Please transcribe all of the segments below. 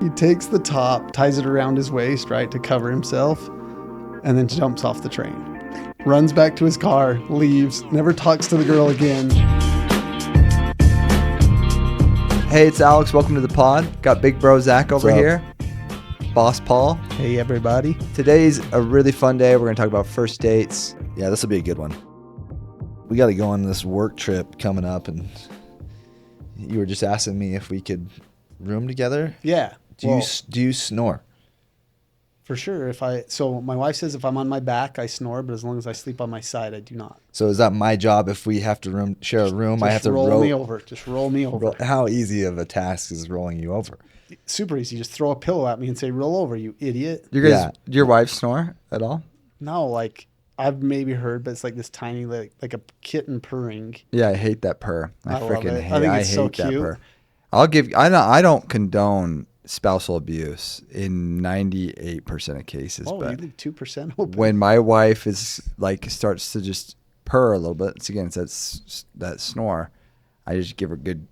He takes the top, ties it around his waist, right, to cover himself, and then jumps off the train. Runs back to his car, leaves, never talks to the girl again. Hey, it's Alex. Welcome to the pod. Got Big Bro Zach over here. Boss Paul. Hey, everybody. Today's a really fun day. We're going to talk about first dates. Yeah, this will be a good one. We got to go on this work trip coming up, and you were just asking me if we could room together. Yeah. Do you snore? For sure. So my wife says if I'm on my back, I snore, but as long as I sleep on my side, I do not. So is that my job if we have to share a room? I have to roll me over. Just roll me over. How easy of a task is rolling you over? Super easy. Just throw a pillow at me and say, roll over, you idiot. Do your wife snore at all? No, like I've maybe heard, but it's like this tiny, like a kitten purring. Yeah, I hate that purr. I love it. I think it's so cute. I don't condone spousal abuse in 98% of cases. Oh, but you leave 2% open. when my wife starts to just purr a little bit, it's that snore, I just give her good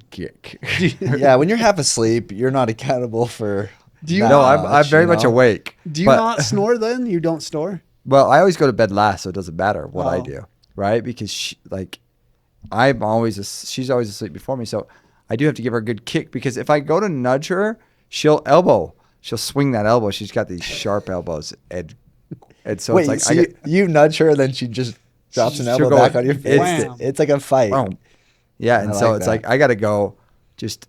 kick. Yeah, when you're half asleep, you're not accountable for. No, I'm very much awake. Do you not snore then? You don't snore? Well, I always go to bed last, so it doesn't matter what I do, right? Because she's always asleep before me, so I do have to give her a good kick, because if I go to nudge her, she'll swing that elbow. She's got these sharp elbows, and so wait, it's like you nudge her, then she just drops an elbow back on your face. It's like a fight. Boom. Yeah, and so it's like I gotta go, just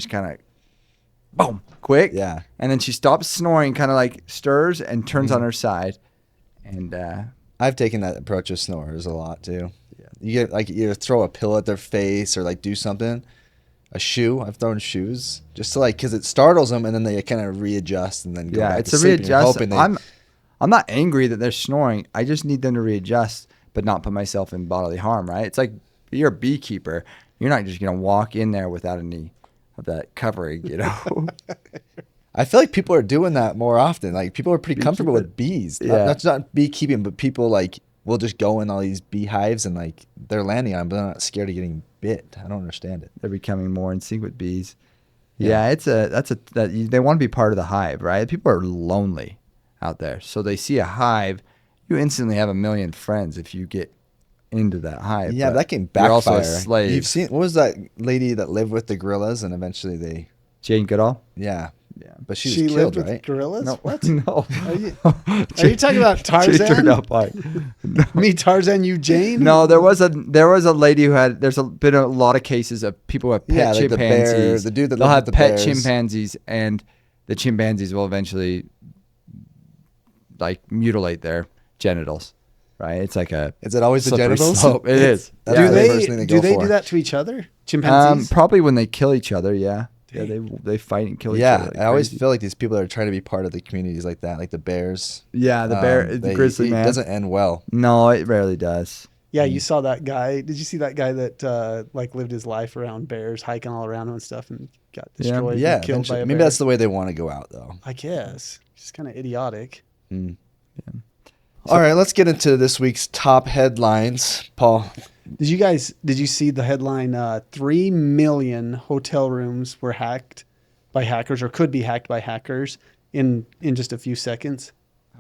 kind of, boom, quick. Yeah, and then she stops snoring, kind of like stirs and turns on her side, and I've taken that approach with snorers a lot too. Yeah, you get like either throw a pillow at their face or like do something. A shoe. I've thrown shoes just to because it startles them, and then they kind of readjust and then go back to sleep. Readjust. I'm not angry that they're snoring. I just need them to readjust, but not put myself in bodily harm. Right? It's like you're a beekeeper. You're not just gonna walk in there without any of that covering, you know. I feel like people are doing that more often. Like people are pretty comfortable with bees. Yeah. That's not beekeeping, but people will just go in all these beehives and they're landing on them, but they're not scared of getting bit. I don't understand it. They're becoming more in sync with bees. Yeah, they want to be part of the hive, right? People are lonely out there, so they see a hive, you instantly have a million friends if you get into that hive. Yeah, but that can backfire. You're also a slave. You've seen, what was that lady that lived with the gorillas and eventually Jane Goodall? Yeah, but she was lived killed, with right? Gorillas? No, what? No. Are you talking about Tarzan? She turned out fine. Me, Tarzan, you, Jane? No, there was a lady who had. There's been a lot of cases of people who have pet chimpanzees. The dude that they'll have with the pet bears. chimpanzees, and the chimpanzees will eventually mutilate their genitals. Right? It's like a. Is it always the slippery genitals? slope. It is. That's Do the first thing they do go for. that to each other? Chimpanzees? Probably when they kill each other. Yeah. Yeah, they fight and kill each other. Yeah, I always feel like these people are trying to be part of the communities like that, like the bears. Yeah, the grizzly man. It doesn't end well. No, it rarely does. Yeah, you saw that guy. Did you see that guy that lived his life around bears, hiking all around them and stuff, and got destroyed and killed by a bear? Maybe that's the way they want to go out, though. I guess. It's kind of idiotic. Mm. Yeah. All right, let's get into this week's top headlines. Paul. Did you see the headline, 3 million hotel rooms were hacked by hackers or could be hacked by hackers in just a few seconds?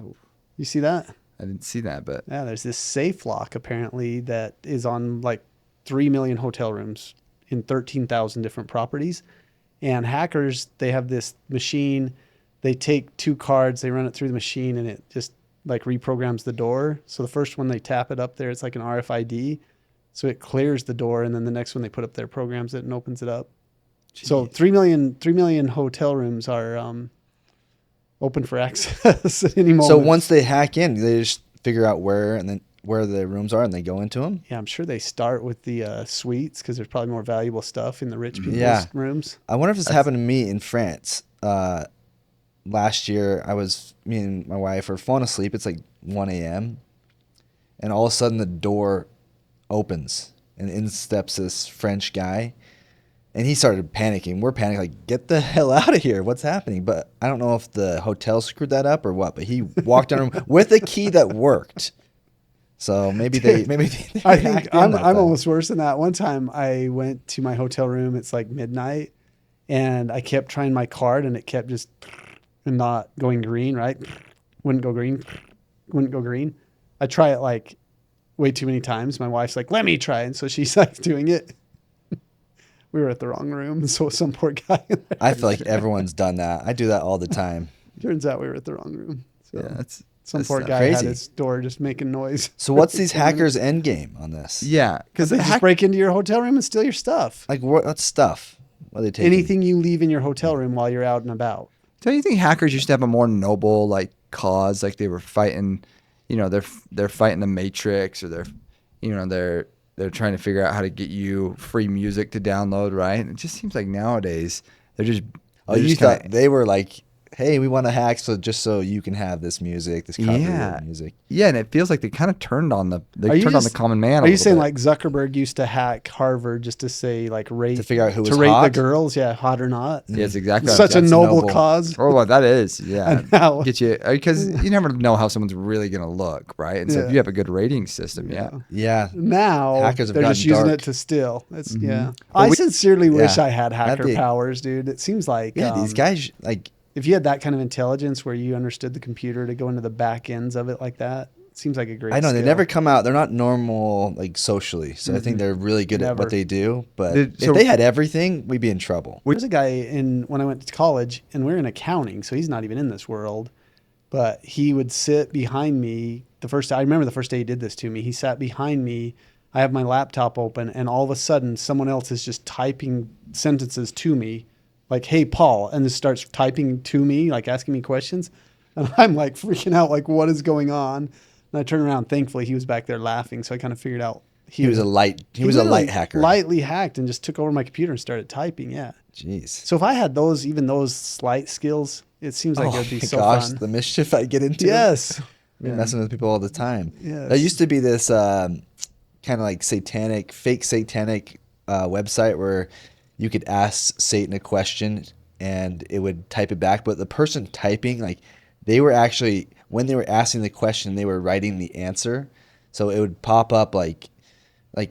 Oh. You see that? I didn't see that, but yeah, there's this safe lock apparently that is on 3 million hotel rooms in 13,000 different properties. And hackers, they have this machine, they take 2 cards, they run it through the machine, and it just reprograms the door. So the first one they tap it up there, it's like an RFID. So it clears the door, and then the next one they put up there programs it and opens it up. Jeez. So 3 million hotel rooms are open for access at any moment. So once they hack in, they just figure out where the rooms are, and they go into them? Yeah, I'm sure they start with the suites because there's probably more valuable stuff in the rich people's rooms. I wonder if this happened to me in France. Last year, me and my wife were falling asleep. It's 1 a.m. And all of a sudden the door opens and in steps this French guy, and he started panicking. We're panicking, get the hell out of here. What's happening? But I don't know if the hotel screwed that up or what, but he walked down a room with a key that worked. So maybe they I think I'm almost worse than that. One time I went to my hotel room. It's midnight, and I kept trying my card, and it kept just not going green, right? Wouldn't go green, wouldn't go green. I try it like way too many times. My wife's like, let me try. And so she's like doing it. We were at the wrong room. So some poor guy in there. I feel like everyone's done that. I do that all the time. Turns out we were at the wrong room. So Yeah, some that's poor guy crazy. had his door just making noise. So what's these hackers' end game on this? Yeah, because They just break into your hotel room and steal your stuff. Like what stuff? What are they taking? Anything you leave in your hotel room while you're out and about. Don't you think hackers used to have a more noble like cause, like they were fighting, they're fighting the Matrix, or they're trying to figure out how to get you free music to download, right? And it just seems like nowadays they're just. Oh, you thought they were like, hey, we want to hack so you can have this music, this copyrighted music. Yeah, and it feels like they kind of turned on the common man. Are you saying like Zuckerberg used to hack Harvard just to say like rate to figure out who was rate hot? the girls, hot or not? Yeah, it's exactly Such a noble cause. Oh, well, that is, yeah. Now- Get you because you never know how someone's really gonna look, right? And so if Yeah. you have a good rating system, Yeah. Now Hackers have they're just gotten using dark. it to steal. It's I sincerely wish yeah. I had hacker That'd be- powers, dude. It seems like These guys like. if you had that kind of intelligence where you understood the computer to go into the back ends of it like that, it seems like a great I know they skill. never come out. They're not normal like socially, so I think they're really good at Never. what they do. But Did- if so- they had everything, we'd be in trouble. There's a guy when I went to college, and we're in accounting, so he's not even in this world. But he would sit behind me I remember the first day he did this to me. He sat behind me. I have my laptop open, and all of a sudden, someone else is just typing sentences to me, like, "Hey, Paul," and just starts typing to me, like asking me questions, and I'm like freaking out, like, what is going on? And I turn around. Thankfully, he was back there laughing, so I kind of figured out He was a light literally light hacker. lightly hacked and just took over my computer and started typing. Yeah. Jeez. So if I had even those slight skills, it seems like it would be my so gosh, fun. the mischief I get into. Yes. I've been messing with people all the time. Yes. There used to be this kind of like fake satanic website where you could ask Satan a question and it would type it back. But the person typing, like they were actually, when they were asking the question, they were writing the answer. So it would pop up like,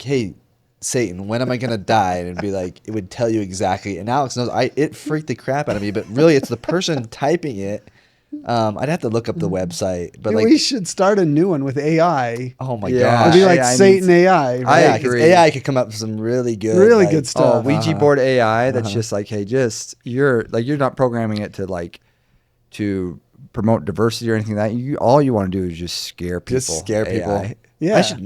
hey, Satan, when am I going to die? And it'd be like, it would tell you exactly. And Alex knows, it freaked the crap out of me, but really it's the person typing it. I'd have to look up the website, but like, we should start a new one with AI. oh my Yeah. gosh. It'd be like AI Satan AI. I Right? Yeah, 'cause agree. AI could come up with some really good, Really like, good stuff. Oh, Ouija board AI. That's just like, hey, you're not programming it to promote diversity or anything like that. All you want to do is just scare people. Just scare people. AI. Yeah. It'd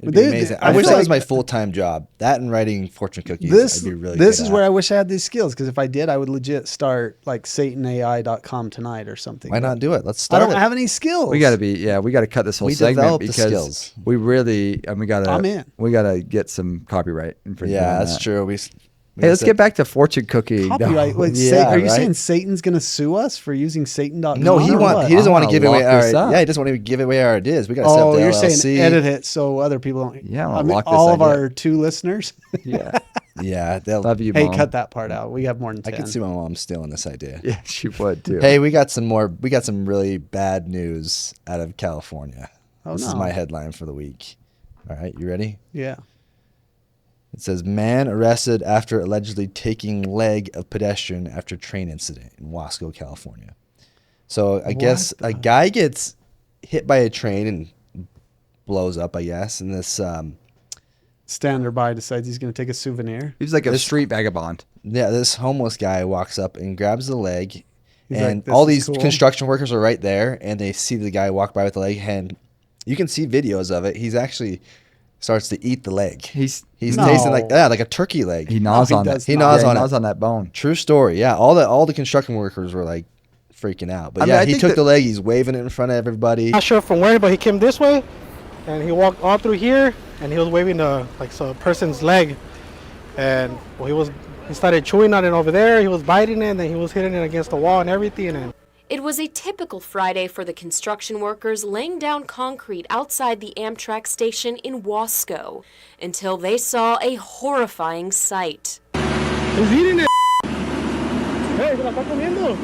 But be they- amazing. I I wish feel that was like- my full-time job. That and writing fortune cookies. This I'd be really this good is at. where I wish I had these skills, because if I did, I would legit start like SatanAI.com tonight or something. Why not do it? Let's I start don't it. have any skills. We got to cut this whole We segment develop the because skills. we really, and I'm in. we gotta get some copyright infringement. Yeah, on that's that. true. Hey, let's get back to fortune cookie. Copyright. Wait, Yeah, are you right? saying Satan's going to sue us for using Satan.com? No, he or what? doesn't want to wanna give away lock our. this up. Yeah, he doesn't want to give away our ideas. We got to set up Oh, the you're LLC. saying edit it so other people don't. Yeah, I I wanna mean, lock this all of idea. our 2 listeners. Yeah, Yeah, they'll. love you, Hey, Mom. cut that part out. We have more than I 10. can see my mom stealing this idea. Yeah, she would too. Hey, we got some more. We got some really bad news out of California. Oh, This is no. my headline for the week. All right, you ready? Yeah. It says, man arrested after allegedly taking leg of pedestrian after train incident in Wasco, California. So I guess a guy gets hit by a train and blows up, I guess. And this, Stander by decides he's going to take a souvenir. He was like a street vagabond. this homeless guy walks up and grabs the leg. He's and like, "This all is these cool." construction workers are right there. And they see the guy walk by with the leg. And you can see videos of it. He's actually starts to eat the leg. He's No. tasting like a turkey leg. He gnaws he on does it. He gnaws Yeah, on he it. gnaws on that bone. True story. Yeah, all the construction workers were like freaking out. But I mean, yeah, I he think took that- the leg. He's waving it in front of everybody. Not sure from where, but he came this way, and he walked all through here, and he was waving a person's leg, and he started chewing on it over there. He was biting it, and then he was hitting it against the wall and everything. And It was a typical Friday for the construction workers laying down concrete outside the Amtrak station in Wasco until they saw a horrifying sight. he's eating it. Hey, se la está comiendo.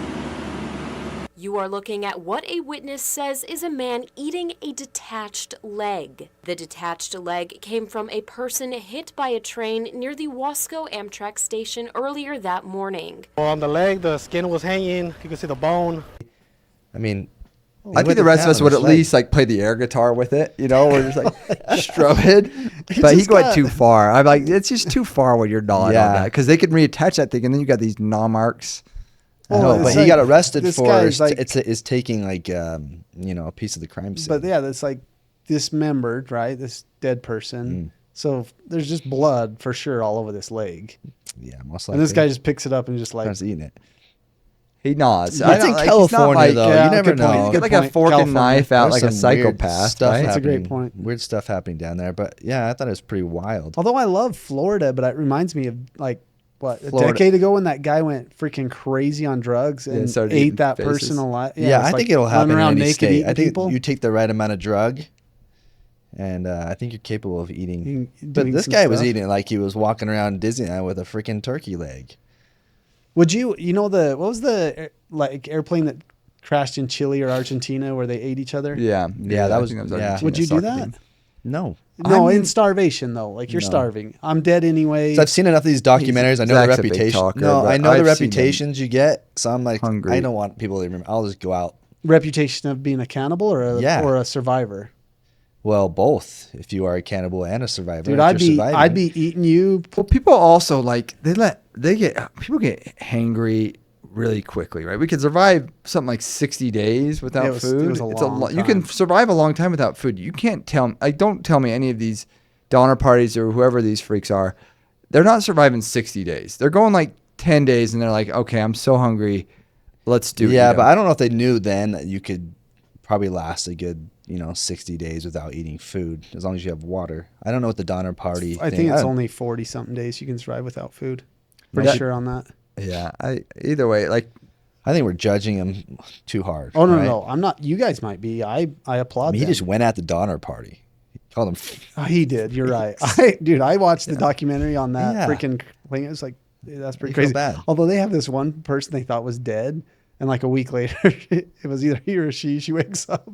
You are looking at what a witness says is a man eating a detached leg. The detached leg came from a person hit by a train near the Wasco Amtrak station earlier that morning. Well, on the leg, the skin was hanging. You can see the bone. I mean, I think the rest of us would at least like play the air guitar with it, you know, or just like strum it. But he went too far. I'm like, it's just too far when you're gnawing on that, because they can reattach that thing, and then you got these gnaw marks. No, but he got arrested for like, it's taking like a piece of the crime scene. But yeah, that's like dismembered, right? This dead person. So there's just blood for sure all over this leg. Yeah, most likely. And this guy just picks it up and just like starts eating it. He gnaws. It's in California, though. Yeah, you never good point. know. You get like a fork and knife out like a There's some weird psychopath. stuff Right? That's a great happening- point. Weird stuff happening down there. But yeah, I thought it was pretty wild. Although I love Florida, but it reminds me of like a Florida. decade ago when that guy went freaking crazy on drugs and started eating ate that faces. person alive. Yeah, it's I like think it'll running happen in around any naked state. eating I think people. you take the right amount of drug, and I think you're capable of eating. But doing this some guy was stuff. eating it like he was walking around Disneyland with a freaking turkey leg. Would you know what was the like airplane that crashed in Chile or Argentina where they ate each other? Yeah, that I was- think yeah. Argentina Would you do soccer that? team. No. No, I mean- in starvation though. Like you're No. starving. I'm dead anyway. So I've seen enough of these documentaries. I know the Zach's a big reputation. talker, No, but I know the I've seen him reputations you get. So I'm like, hungry. I don't want people to remember. I'll just go out. Reputation of being a cannibal or a survivor. Well, both. If you are a cannibal and a survivor, Dude, if I'd you're be surviving. eating you. Well, people also like people get hangry really quickly, right? We could survive something like 60 days without It was food. a It's long You can time. survive a long time without food. You can't tell. Don't tell me any of these Donner parties or whoever these freaks are. They're not surviving 60 days. They're going like 10 days, and they're like, okay, I'm so hungry. Let's do it. Yeah, but I don't know if they knew then that you could probably last a good 60 days without eating food as long as you have water. I don't know what the Donner Party. I thing- think it's don't- only 40 something days you can survive without food. Pretty That- sure on that. Yeah. Either way, like. I think we're judging him too hard. Oh no, right? no, I'm not. You guys might be. I applaud. I mean, he them. just went at the Donner Party. He called him. Oh, he did. You're right. I watched the documentary on that Yeah. freaking thing. It was like, that's pretty You feel crazy. bad. Although they have this one person they thought was dead, and like a week later, it was either he or she. She wakes up.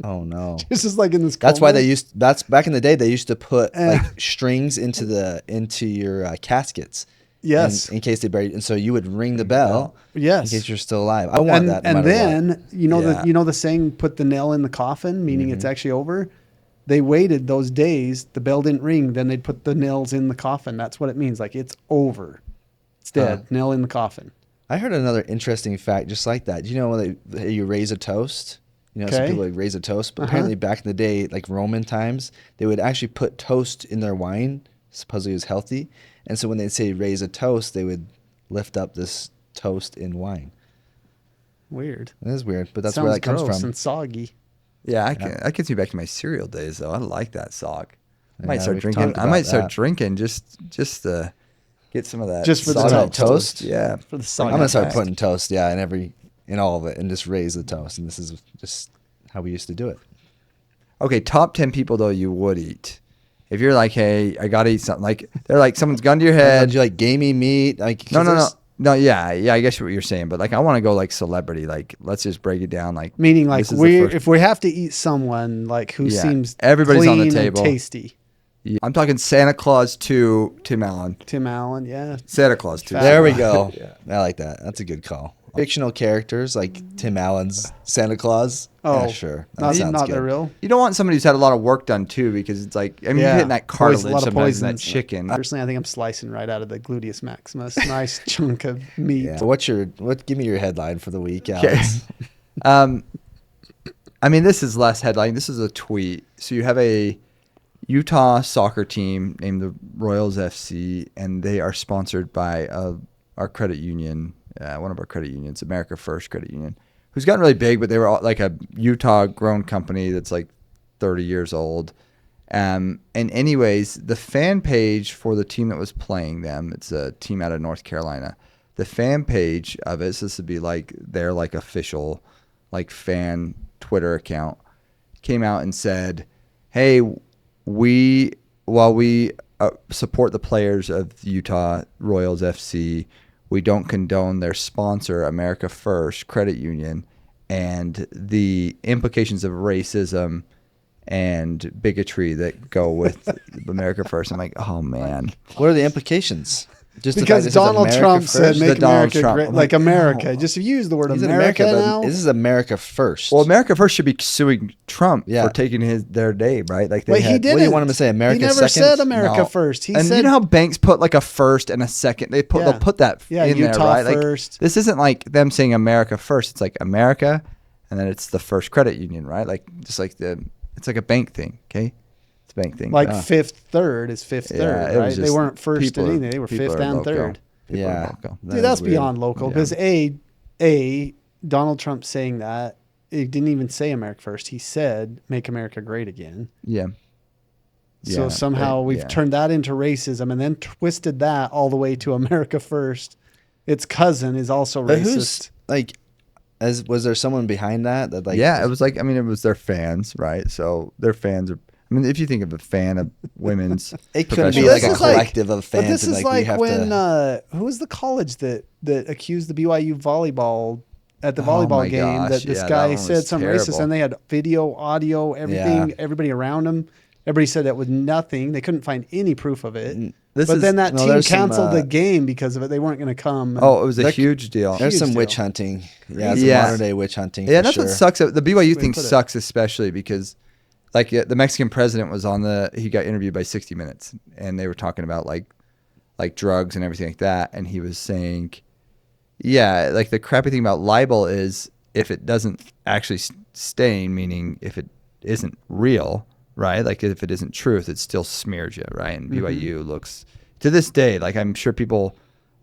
Oh no. It's just like in this. That's why coma. That's back in the day. They used to put like strings into your caskets. Yes. In case they buried, and so you would ring the bell. Yes. In case you're still alive. I want and that. No and matter then what. you know the saying, "Put the nail in the coffin," meaning it's actually over. They waited those days. The bell didn't ring. Then they'd put the nails in the coffin. That's what it means. Like it's over. It's dead. Nail in the coffin. I heard another interesting fact just like that. Do you know when you raise a toast? Some Okay. people like raise a toast, but apparently back in the day, like Roman times, they would actually put toast in their wine. Supposedly it was healthy. And so when they'd say raise a toast, they would lift up this toast in wine. Weird. It is weird, but that's Sounds where that comes gross from. and soggy. Yeah, that gets me back to my cereal days, though. I like that sock. I might Yeah, start we've drinking. talked I might about start that. drinking just to get some of that. Just for the soggy toast. Yeah, For the I'm soggy. gonna start back. putting toast, in all of it, and just raise the toast. And this is just how we used to do it. Okay, top 10 people though you would eat. If you're like, hey, I gotta eat something. Like they're like someone's gun to your Do head. you like gamey meat? Like 'cause No. there's- No, yeah. I guess what you're saying, but like I want to go like celebrity. Like let's just break it down. Like Meaning like this is the first- if we have to eat someone like who Yeah. seems Everybody's on the clean and table. tasty. Yeah. I'm talking Santa Claus 2, Tim Allen. Tim Allen, yeah. Santa Claus 2. There we go. I like that. That's a good call. Fictional characters like Tim Allen's Santa Claus. Oh, Yeah, sure. That Not, sounds not good. the real. You don't want somebody who's had a lot of work done too, because it's like you're hitting that cartilage A lot of sometimes in that poisons. chicken. Personally, I think I'm slicing right out of the gluteus maximus. Nice chunk of meat. Yeah. So give me your headline for the week, Alex. I mean, this is less headline. This is a tweet. So you have a Utah soccer team named the Royals FC, and they are sponsored by our credit union, one of our credit unions, America First Credit Union, who's gotten really big, but they were like a Utah-grown company that's like 30 years old. And anyways, the fan page for the team that was playing them, it's a team out of North Carolina. The fan page of it, so this would be like their like official like fan Twitter account, came out and said, hey, while we support the players of the Utah Royals FC, we don't condone their sponsor, America First Credit Union, and the implications of racism and bigotry that go with America First. I'm like, oh man. What are the implications? Just Because Donald Trump said, The "Make Donald America Trump. great," I'm like like, America. no. Just if you use the word He's in America America, now. but this is America First. Well, America First should be suing Trump Yeah. for taking their day, right? Like they Wait, had, he didn't. What do you want him to say? America He never second? said America No. first. He and said, you know how banks put like a first and a second? They'll put that Yeah, in there, Utah right? Like, first. this isn't like them saying America first. It's like America, and then it's the First Credit Union, right? Like just like it's like a bank thing, okay? It's a bank thing. like but- fifth, third is fifth, Yeah, third, it was right? They just weren't first people in are- anything. They were people fifth are and loco. third. People are Yeah. loco. That Dude, is that's weird. beyond local. Yeah. Because Donald Trump saying that, it didn't even say America first. He said, "Make America great again." Yeah. So Yeah, somehow but- we've yeah. turned that into racism and then twisted that all the way to America first. Its cousin is also But racist. who's like, was there someone behind that like? Yeah, it was like, I mean, it was their fans, right? So their fans are, I mean, if you think of a fan of women's It couldn't be professional like a This is like- collective of fans. But this and, is we like have when to, who was the college that accused the BYU volleyball at the Oh volleyball my game gosh, that this yeah, that guy one said was something racist terrible. and they had video, audio, everything, Yeah. everybody around him. Everybody said that was nothing. They couldn't find any proof of it. This But is- then that no, team there's some, canceled the game because of it. They weren't going to come. Oh, it was a There- huge deal. there's huge some deal. witch hunting. Yeah, it's Yeah. modern day witch hunting. Yeah, for that's sure. what sucks. The BYU thing put it. sucks, especially because, like, the Mexican president was he got interviewed by 60 Minutes, and they were talking about like drugs and everything like that, and he was saying, yeah, like the crappy thing about libel is if it doesn't actually stain, meaning if it isn't real, right? Like if it isn't truth, it still smears you, right? And BYU looks to this day, like I'm sure people,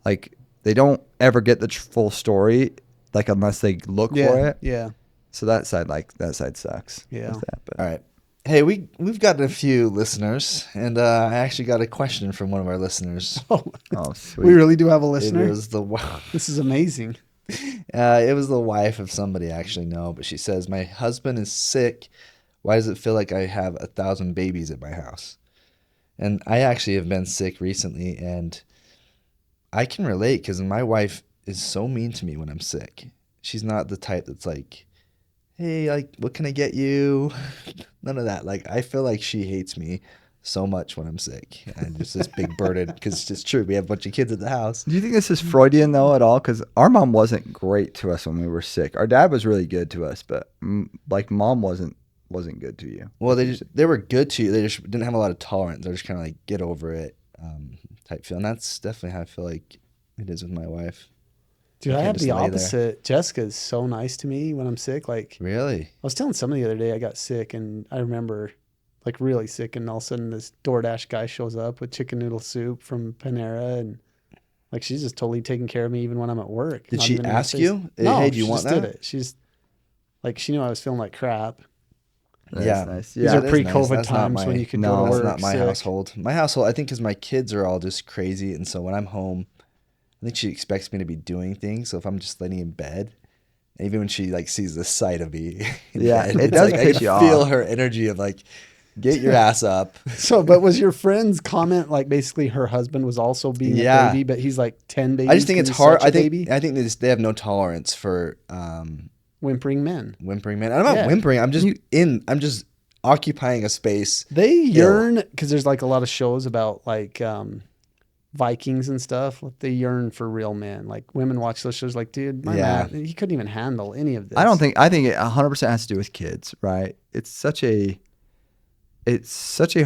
like they don't ever get the full story, like unless they look for yeah, it. yeah, So that side sucks. Yeah. with that, but. All right. Hey, we've gotten a few listeners, and I actually got a question from one of our listeners. Oh, Oh, sweet. we really do have a It listener. was the This is amazing. it was the wife of somebody I actually know, but she says my husband is sick. Why does it feel like I have 1,000 babies at my house? And I actually have been sick recently, and I can relate because my wife is so mean to me when I'm sick. She's not the type that's like, hey, like, what can I get you? None of that. Like, I feel like she hates me so much when I'm sick. I'm just this big burden because it's just true. We have a bunch of kids at the house. Do you think this is Freudian though at all? Because our mom wasn't great to us when we were sick. Our dad was really good to us, but like mom wasn't good to you. Well, they were good to you. They just didn't have a lot of tolerance. They're just kind of like get over it type feel. And that's definitely how I feel like it is with my wife. Dude, You I can't have just the lay there. opposite. Jessica's so nice to me when I'm sick. Like, Really? I was telling somebody the other day I got sick, and I remember like really sick, and all of a sudden this DoorDash guy shows up with chicken noodle soup from Panera, and like she's just totally taking care of me even when I'm at work. Did not she even in my ask face. you? No, Hey, do you she want just did that? it. She's like, she knew I was feeling like crap. That's Yeah. nice. These Yeah, are that is pre-COVID nice. That's not times my- when you could No, go to That's work. not my sick. household. My household, I think, because my kids are all just crazy, and so when I'm home, I think she expects me to be doing things. So if I'm just laying in bed, even when she like sees the sight of me, in Yeah, bed, it it's does like, piss I you can feel off. her energy of like, get your ass up. So, but was your friend's comment like basically her husband was also being Yeah. a baby, but he's like 10 babies? I just think 'cause it's he's hard. such a I think baby? they have no tolerance for Whimpering men. whimpering men. I'm not Yeah. whimpering. I'm just occupying a space. They yearn because there's like a lot of shows about like Vikings and stuff. They yearn for real men. Like women watch those shows. Like, dude, my Yeah. man, he couldn't even handle any of this. I think it 100% has to do with kids, right? It's such a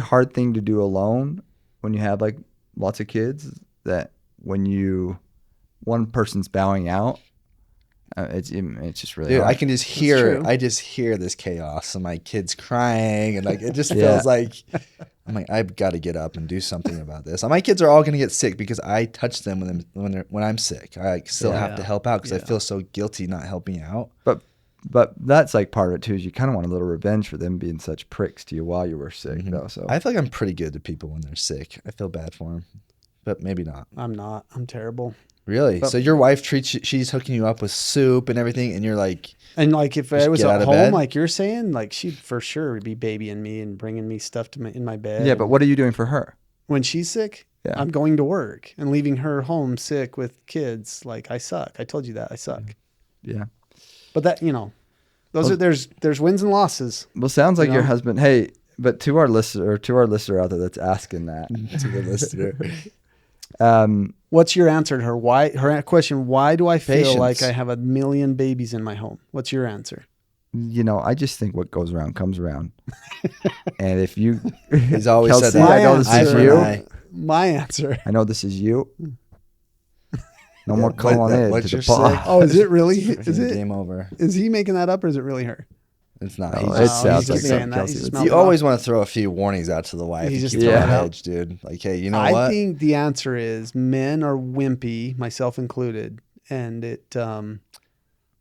hard thing to do alone when you have like lots of kids that when one person's bowing out, it's just really Dude, hard. I can just hear. true. I just hear this chaos and my kids crying, and like it just Yeah. feels like I'm like I've got to get up and do something about this. And my kids are all gonna get sick because I touch them when I'm sick. I like still have to help out because I feel so guilty not helping out. But that's like part of it too. Is you kind of want a little revenge for them being such pricks to you while you were sick, though. So I feel like I'm pretty good to people when they're sick. I feel bad for them, but maybe not. I'm not. I'm terrible. Really? So your wife she's hooking you up with soup and everything, and you're like, And like if I Just was get out at of home, bed? like you're saying, like she'd for sure be babying me and bringing me stuff in my bed. yeah, but what are you doing for her? when she's sick, Yeah. I'm going to work and leaving her home sick with kids. Like, I suck. I told you that I suck. Yeah. But that, those are there's wins and losses. Well, sounds like You your know? husband. Hey, but to our listener out there that's asking that, To the listener. What's your answer to her? Her question, why do I feel Patience. like I have a million babies in my home? What's your answer? I just think what goes around comes around. And if you, He's always Kelsey, said that. I know this Eye is for an you. eye. My answer. I know this is you. No more What- calling in what's to your the pod. say? Oh, is it really? Is it? Game over. Is he making that up or is it really her? It's not. No, He's it just, sounds he's like just saying something that. Kelsey He's would just say. you mouthing always off. want to throw a few warnings out to the wife. He's You just keep her throwing on it out. edge, dude. Like, hey, you know I what? think the answer is men are wimpy, myself included, and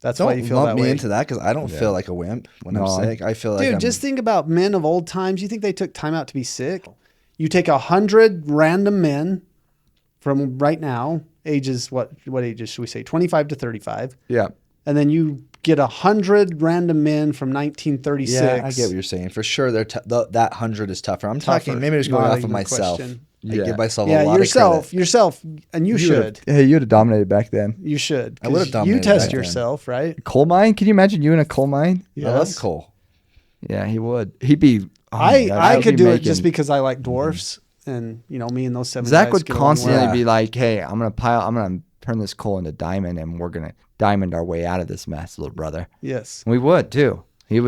that's why you Don't feel lump that me way. into that because I don't feel like a wimp when No, I'm sick. I feel like Dude, I'm, just think about men of old times. You think they took time out to be sick? You take 100 random men from right now, ages, what ages should we say? 25 to 35. Yeah. And then you get 100 random men from 1936. Yeah, I get what you're saying. For sure, that 100 is tougher. I'm Tougher. talking maybe just going Not off of even a myself. question. I Yeah. give myself Yeah, a lot of credit. yourself, and you should. Hey, you would have dominated back then. You should. I would've 'cause dominated You test back then. yourself, right? Coal mine? Can you imagine you in a coal mine? I love Yes. Cole. Yeah, he would. He'd be. oh my I God, I he'd could be do it making- just because I like dwarfs, and me and those 7 Zach guys would get along constantly well. be like, "Hey, I'm gonna turn this coal into diamond, and we're gonna diamond our way out of this mess, little brother." Yes. And we would too. He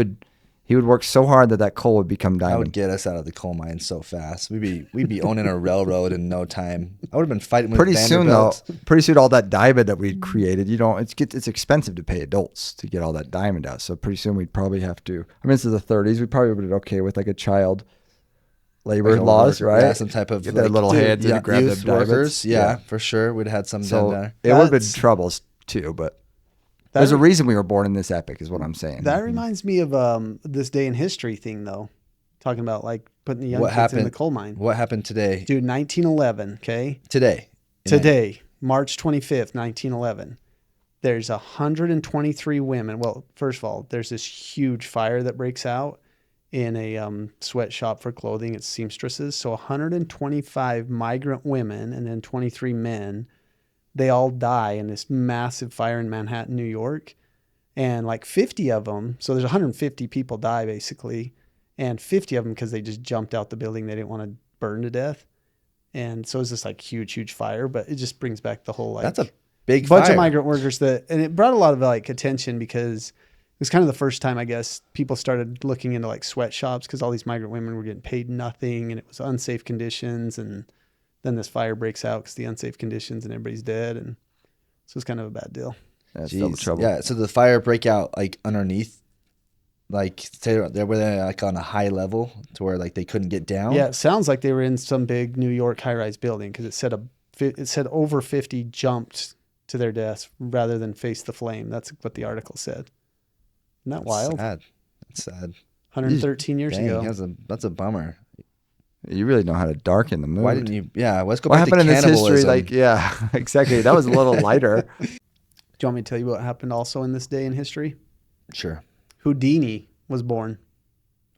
would work so hard that coal would become I would diamond. get us out of the coal mine so fast. We'd be owning a railroad in no time. I would have been fighting with Pretty soon, though, Vanderbilt. all that diamond that we'd created, it's expensive to pay adults to get all that diamond out. So pretty soon we'd probably have to. I mean, this is the 30s. We probably would have been okay with like a child labor Like a laws, work- right? Yeah, some type of Get their little hands in and grab youth them diamonds. workers. Yeah, for sure. We'd have had some done So there. it would have been That's- troubles too, but That there's a re- reason we were born in this epic, is what I'm saying. That reminds me of this day in history thing, though. Talking about like putting the young What kids in happened? the coal mine. What happened today? Dude, 1911. Okay. Today. Today, March 25th, 1911. There's 123 women. Well, first of all, there's this huge fire that breaks out in a sweatshop for clothing. It's seamstresses. So 125 migrant women and then 23 men, they all die in this massive fire in Manhattan, New York. And like 50 of them, so there's 150 people die basically, and 50 of them because they just jumped out the building. They didn't want to burn to death. And so it's this like huge fire, but it just brings back the whole like That's a big bunch fire. of migrant workers and it brought a lot of like attention because it was kind of the first time I guess people started looking into like sweatshops because all these migrant women were getting paid nothing and it was unsafe conditions, and then this fire breaks out because the unsafe conditions and everybody's dead, and so it's kind of a bad deal. That's still the Jeez. trouble. Yeah. So the fire break out like underneath, like they were there like on a high level to where like they couldn't get down. Yeah, it sounds like they were in some big New York high-rise building because it said over 50 jumped to their deaths rather than face the flame. That's what the article said. Isn't that That's wild? sad. That's sad. 113 years Dang, ago. that's a bummer. You really know how to darken the mood. Why didn't you? Yeah. Let's go What back happened to in this history? cannibalism. Like, yeah, exactly. That was a little lighter. Do you want me to tell you what happened also in this day in history? Sure. Houdini was born.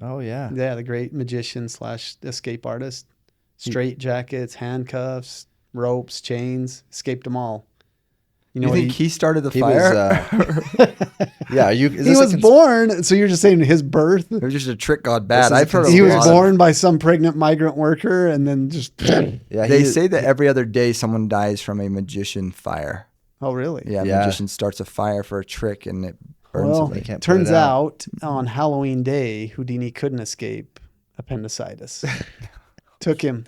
Oh yeah. Yeah, the great magician / escape artist. Straight jackets, handcuffs, ropes, chains, escaped them all. You know You what think he started the He fire? was. Yeah. Are you? Is he this a was born. So you're just saying his birth? It was just a trick gone bad. This is a I've heard He a was lot of- born by some pregnant migrant worker and then just. Yeah. They say that every other day someone dies from a magician fire. Oh, really? Yeah, Yeah. magician starts a fire for a trick and it burns Well, them. They can't put turns it out. out on Halloween Day, Houdini couldn't escape appendicitis. Took him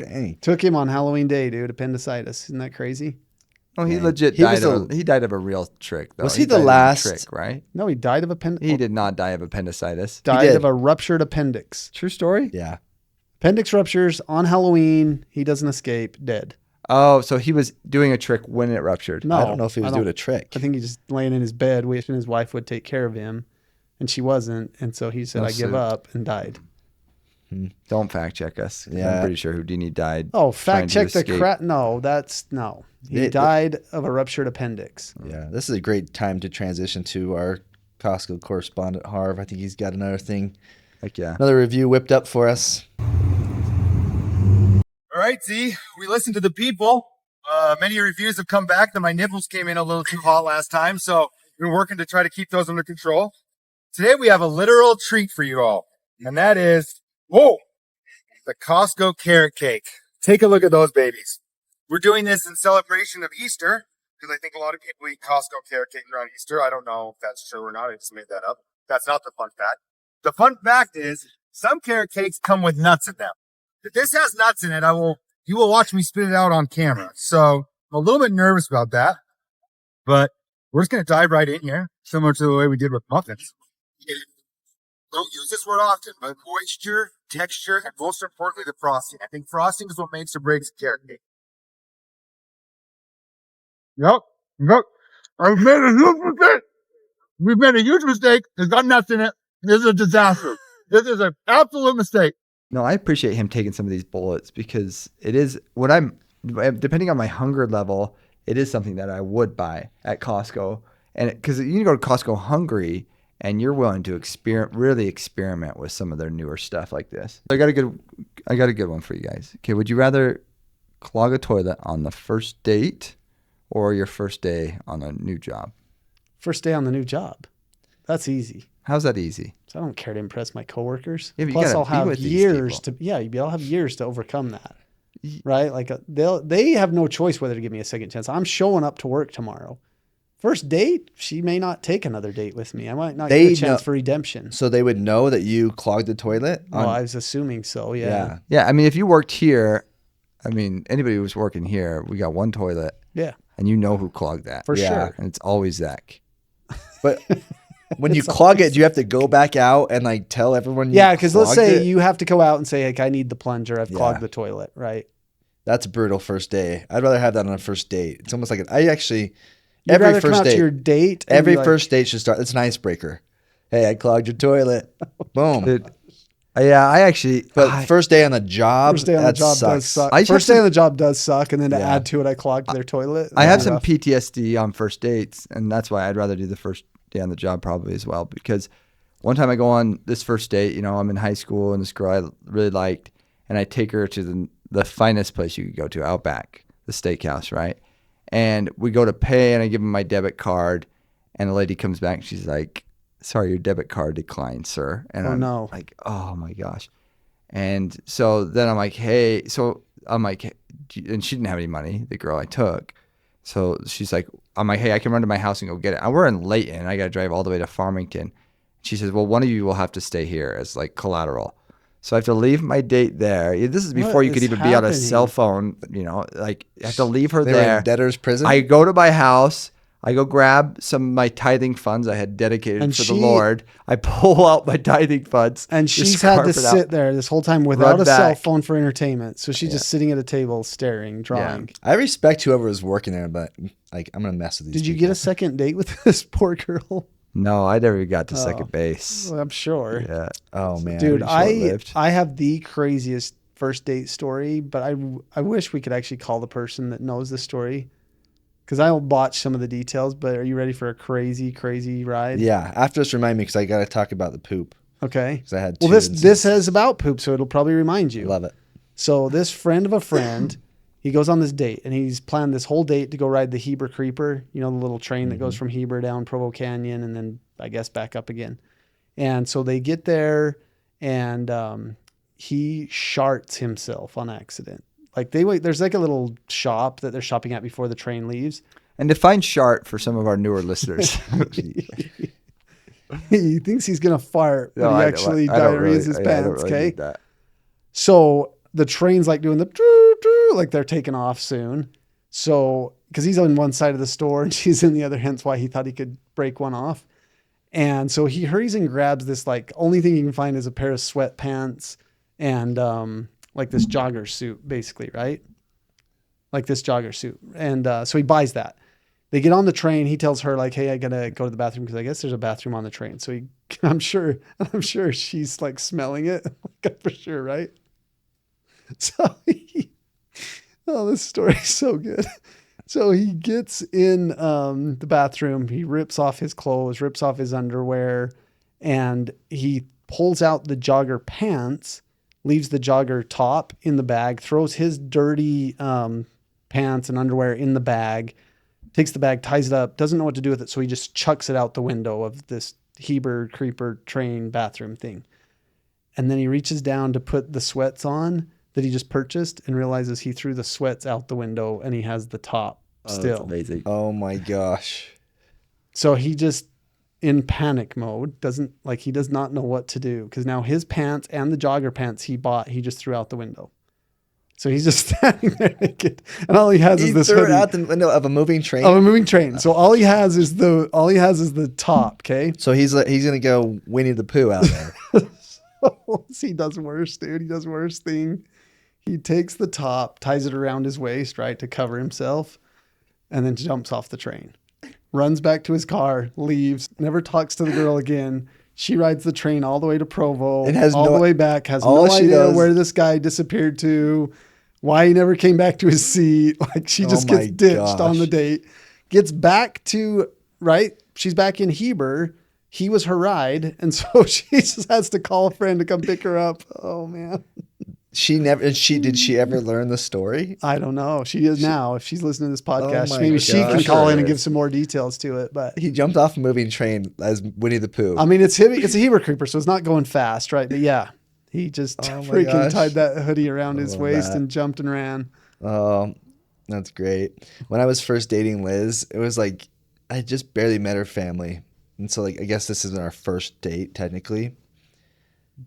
on Halloween Day, dude. Appendicitis. Isn't that crazy? Oh, he Dang. legit He died. was He died of a real trick, though. Was he the died of a last- trick? Right? No, he died of He did not die of appendicitis. died did. of a ruptured appendix. True story. Yeah. Appendix ruptures on Halloween. He doesn't escape. Dead. Oh, so he was doing a trick when it ruptured. No, I don't know if he was doing a trick. I think he just laying in his bed wishing his wife would take care of him, and she wasn't. And so he said, No "I give sleep. up," and died. Don't fact check us. 'Cause Yeah. I'm pretty sure Houdini died. Oh, trying fact to check the escape. crap. No, that's no. He They- died of a ruptured appendix. Yeah. This is a great time to transition to our Costco correspondent Harv. I think he's got another thing, Heck yeah. another review whipped up for us. All right, Z, we listened to the people. Many reviews have come back that my nipples came in a little too hot last time, so we're working to try to keep those under control. Today we have a literal treat for you all, and that is, the Costco carrot cake. Take a look at those babies. We're doing this in celebration of Easter, because I think a lot of people eat Costco carrot cake around Easter. I don't know if that's true or not. I just made that up. That's not the fun fact. The fun fact is, some carrot cakes come with nuts in them. If this has nuts in it, you will watch me spit it out on camera. So I'm a little bit nervous about that, but we're just going to dive right in here, similar to the way we did with muffins. Don't use this word often, but moisture, texture, and most importantly, the frosting. I think frosting is what makes or breaks a carrot cake. Yep. I've made a huge mistake. We've made a huge mistake. It's got nuts in it. This is a disaster. This is an absolute mistake. No, I appreciate him taking some of these bullets because it is depending on my hunger level, it is something that I would buy at Costco. And because you can go to Costco hungry and you're willing to really experiment with some of their newer stuff like this. I got a good one for you guys. Okay, would you rather clog a toilet on the first date or your first day on a new job? First day on the new job. That's easy. How's that easy? So I don't care to impress my coworkers. Yeah, but Plus, you I'll gotta be have with these years people. I'll have years to overcome that, right? Like they have no choice whether to give me a second chance. I'm showing up to work tomorrow. First date, she may not take another date with me. I might not get a chance for redemption. So they would know that you clogged the toilet? I was assuming so, yeah. Yeah, I mean, if you worked here, I mean, anybody who's working here, we got one toilet. Yeah. And you know who clogged that. For sure. And it's always Zach. But when you clog it, do you have to go back out and like tell everyone you Yeah, because let's say it? you have to go out and say, like, I need the plunger. I've clogged the toilet, right? That's a brutal first day. I'd rather have that on a first date. It's almost like You'd every rather come first out date. to your date. and Every be like, first date should start. It's an icebreaker. Hey, I clogged your toilet. Boom. Dude, yeah, I actually. But first day on the job, First day on the that job sucks. does suck. I just First have day to- on the job does suck, and then to Yeah. add to it, I clogged their toilet. I have That'd some be rough. PTSD on first dates, and that's why I'd rather do the first day on the job probably as well. Because one time I go on this first date, I'm in high school, and this girl I really liked, and I take her to the finest place you could go to, Outback, the steakhouse, right? And we go to pay, and I give him my debit card, and the lady comes back, and she's like, "Sorry, your debit card declined, sir." And I'm no. like, "Oh my gosh." And so then I'm like, "Hey," and she didn't have any money, the girl I took. So she's like, I'm like, "Hey, I can run to my house and go get it." And we're in Layton. I got to drive all the way to Farmington. She says, "Well, one of you will have to stay here as like collateral." So I have to leave my date there. This is before What you could is even be on a happening? cell phone, like I have to leave her They were there. in debtor's prison? I go to my house. I go grab some of my tithing funds I had dedicated And for she- the Lord. I pull out my tithing funds. And just she's had to carve it out. sit there this whole time without Run a cell back. phone for entertainment. So she's just sitting at a table staring, drawing. I respect whoever was working there, but like I'm gonna mess with these Did you people. get a second date with this poor girl? No, I never got to second base. Well, I'm sure. Yeah. Oh man, Dude, short-lived. I have the craziest first date story, but I wish we could actually call the person that knows the story, because I'll botch some of the details. But are you ready for a crazy, crazy ride? Yeah, after this, remind me because I got to talk about the poop Okay. because I had. Well, two this incidents. is about poop, so it'll probably remind you. Love it. So this friend of a friend, he goes on this date, and he's planned this whole date to go ride the Heber Creeper, the little train that goes from Heber down Provo Canyon and then I guess back up again. And so they get there, and he sharts himself on accident. Like there's like a little shop that they're shopping at before the train leaves. And define shart for some of our newer listeners. He thinks he's gonna fart, but he actually I don't diarrheas his really- I don't pants. really Okay. need that. So the train's like doing the doo, doo, like they're taking off soon. So, because he's on one side of the store and she's in the other, hence why he thought he could break one off. And so he hurries and grabs this, like, only thing he can find is a pair of sweatpants and like this jogger suit, basically, right? Like this jogger suit. And so he buys that. They get on the train. He tells her, like, "Hey, I gotta go to the bathroom because I guess there's a bathroom on the train." So I'm sure she's like smelling it, like, for sure, right? So this story's so good. So he gets in the bathroom. He rips off his clothes, rips off his underwear, and he pulls out the jogger pants, leaves the jogger top in the bag, throws his dirty pants and underwear in the bag, takes the bag, ties it up, doesn't know what to do with it. So he just chucks it out the window of this Heber Creeper train bathroom thing. And then he reaches down to put the sweats on that he just purchased and realizes he threw the sweats out the window and he has the top still. That's amazing. Oh my gosh. So he just, in panic mode, he does not know what to do, because now his pants and the jogger pants he bought, he just threw out the window. So he's just standing there naked, and all he has is this threw it hoodie out the window of a moving train. of a moving train. So all he has is the top. Okay. So he's gonna go Winnie the Pooh out there. He does worse, dude. He does worse thing. He takes the top, ties it around his waist, right, to cover himself, and then jumps off the train. Runs back to his car, leaves, never talks to the girl again. She rides the train all the way to Provo, And has all no- the way back, has all no she idea does- where this guy disappeared to, why he never came back to his seat. Like, she just Oh gets my ditched on gosh. the date. Gets back to, right? She's back in Heber. He was her ride. And so she just has to call a friend to come pick her up. Oh, man. Did she ever learn the story? I don't know. She is now. If she's listening to this podcast, my maybe she can gosh. call in Sure and give is. some more details to it. But He jumped off a moving train as Winnie the Pooh. I mean, it's a Heber creeper, so it's not going fast, right? But yeah, he just Oh my freaking gosh. tied that hoodie around his love waist that. and jumped and ran. Oh, that's great. When I was first dating Liz, it was like I just barely met her family. And so like I guess this isn't our first date technically.